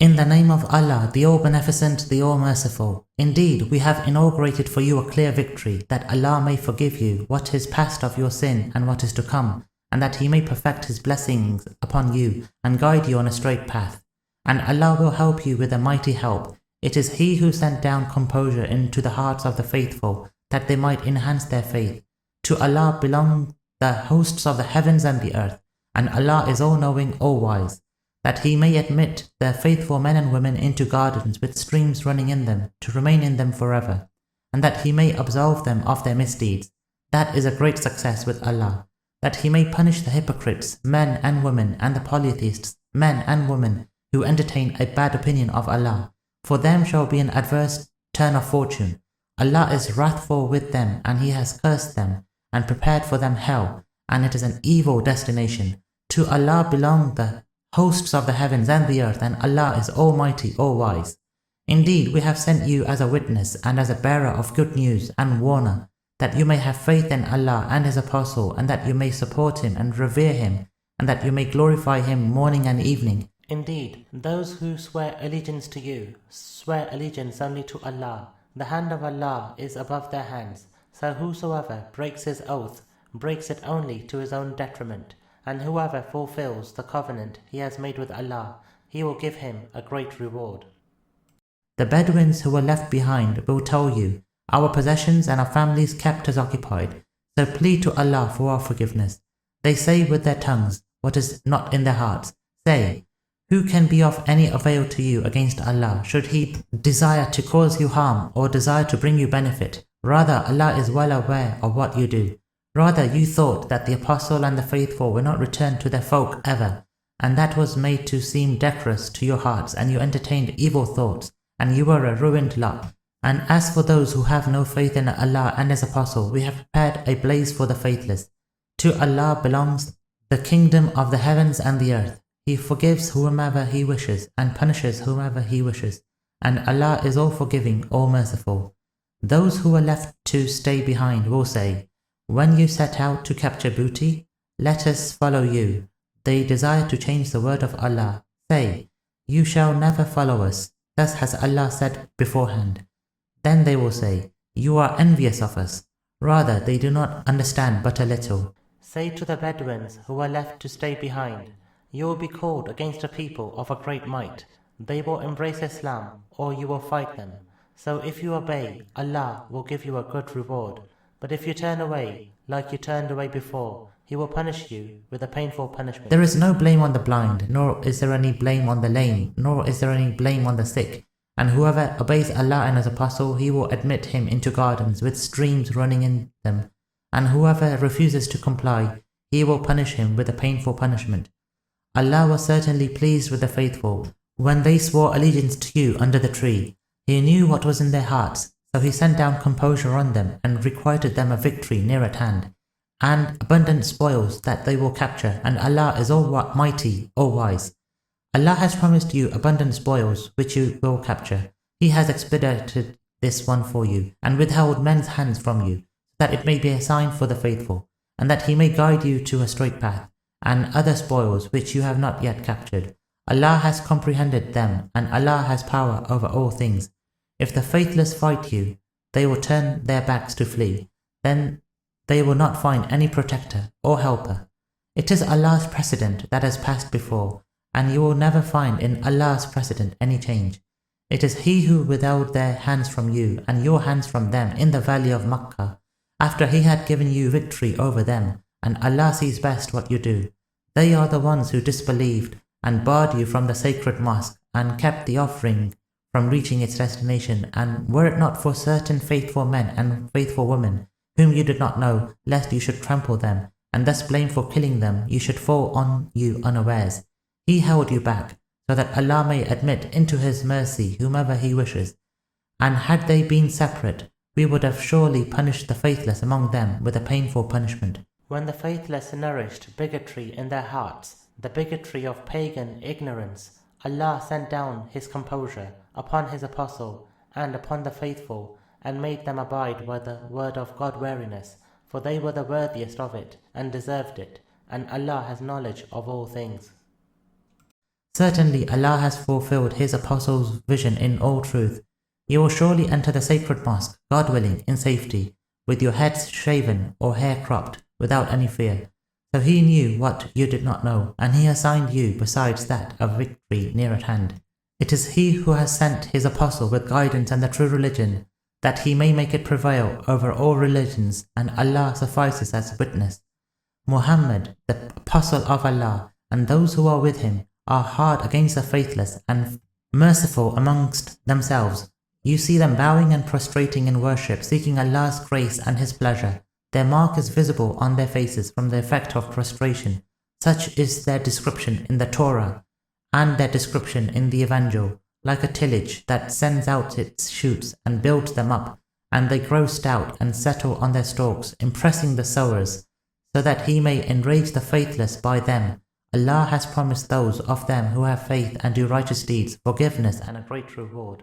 In the name of Allah, the All-Beneficent, the All-Merciful. Indeed, we have inaugurated for you a clear victory, that Allah may forgive you what is past of your sin and what is to come, and that He may perfect His blessings upon you and guide you on a straight path. And Allah will help you with a mighty help. It is He who sent down composure into the hearts of the faithful, that they might enhance their faith. To Allah belong the hosts of the heavens and the earth, and Allah is all-knowing, all-wise. That He may admit the faithful men and women into gardens with streams running in them, to remain in them forever, and that He may absolve them of their misdeeds. That is a great success with Allah. That He may punish the hypocrites, men and women, and the polytheists, men and women, who entertain a bad opinion of Allah. For them shall be an adverse turn of fortune. Allah is wrathful with them, and He has cursed them, and prepared for them hell, and it is an evil destination. To Allah belong the hosts of the heavens and the earth, and Allah is almighty, all-wise. Indeed, we have sent you as a witness and as a bearer of good news and warner, that you may have faith in Allah and His Apostle, and that you may support Him and revere Him, and that you may glorify Him morning and evening. Indeed, those who swear allegiance to you, swear allegiance only to Allah. The hand of Allah is above their hands, so whosoever breaks his oath, breaks it only to his own detriment. And whoever fulfills the covenant he has made with Allah, He will give him a great reward. The Bedouins who were left behind will tell you, our possessions and our families kept us occupied, so plead to Allah for our forgiveness. They say with their tongues what is not in their hearts. Say, who can be of any avail to you against Allah, should He desire to cause you harm or desire to bring you benefit? Rather, Allah is well aware of what you do. Rather, you thought that the Apostle and the faithful will not return to their folk ever, and that was made to seem decorous to your hearts, and you entertained evil thoughts, and you were a ruined lot. And as for those who have no faith in Allah and His Apostle, we have prepared a blaze for the faithless. To Allah belongs the kingdom of the heavens and the earth. He forgives whomever He wishes, and punishes whomever He wishes, and Allah is all-forgiving, all-merciful. Those who are left to stay behind will say, when you set out to capture booty, let us follow you. They desire to change the word of Allah. Say, you shall never follow us. Thus has Allah said beforehand. Then they will say, you are envious of us. Rather, they do not understand but a little. Say to the Bedouins who are left to stay behind, you will be called against a people of a great might. They will embrace Islam, or you will fight them. So if you obey, Allah will give you a good reward. But if you turn away, like you turned away before, He will punish you with a painful punishment. There is no blame on the blind, nor is there any blame on the lame, nor is there any blame on the sick. And whoever obeys Allah and His Apostle, He will admit him into gardens with streams running in them. And whoever refuses to comply, He will punish him with a painful punishment. Allah was certainly pleased with the faithful when they swore allegiance to you under the tree. He knew what was in their hearts. So He sent down composure on them and requited them a victory near at hand, and abundant spoils that they will capture, and Allah is almighty, all-wise. Allah has promised you abundant spoils which you will capture. He has expedited this one for you, and withheld men's hands from you, that it may be a sign for the faithful, and that He may guide you to a straight path, and other spoils which you have not yet captured. Allah has comprehended them, and Allah has power over all things. If the faithless fight you, they will turn their backs to flee. Then they will not find any protector or helper. It is Allah's precedent that has passed before, and you will never find in Allah's precedent any change. It is He who withheld their hands from you and your hands from them in the valley of Makkah, after He had given you victory over them, and Allah sees best what you do. They are the ones who disbelieved and barred you from the sacred mosque, and kept the offering from reaching its destination, and were it not for certain faithful men and faithful women, whom you did not know, lest you should trample them, and thus blame for killing them, you should fall on you unawares. He held you back, so that Allah may admit into His mercy whomever He wishes. And had they been separate, we would have surely punished the faithless among them with a painful punishment. When the faithless nourished bigotry in their hearts, the bigotry of pagan ignorance, Allah sent down His composure upon His Apostle and upon the faithful, and made them abide by the word of God-wariness, for they were the worthiest of it, and deserved it, and Allah has knowledge of all things. Certainly Allah has fulfilled His Apostle's vision in all truth. You will surely enter the sacred mosque, God willing, in safety, with your heads shaven or hair cropped, without any fear. So He knew what you did not know, and He assigned you, besides that, a victory near at hand. It is He who has sent His Apostle with guidance and the true religion, that He may make it prevail over all religions, and Allah suffices as witness. Muhammad, the Apostle of Allah, and those who are with him, are hard against the faithless and merciful amongst themselves. You see them bowing and prostrating in worship, seeking Allah's grace and His pleasure. Their mark is visible on their faces from the effect of prostration. Such is their description in the Torah, and their description in the Evangel, like a tillage that sends out its shoots and builds them up, and they grow stout and settle on their stalks, impressing the sowers, so that He may enrage the faithless by them. Allah has promised those of them who have faith and do righteous deeds forgiveness and a great reward.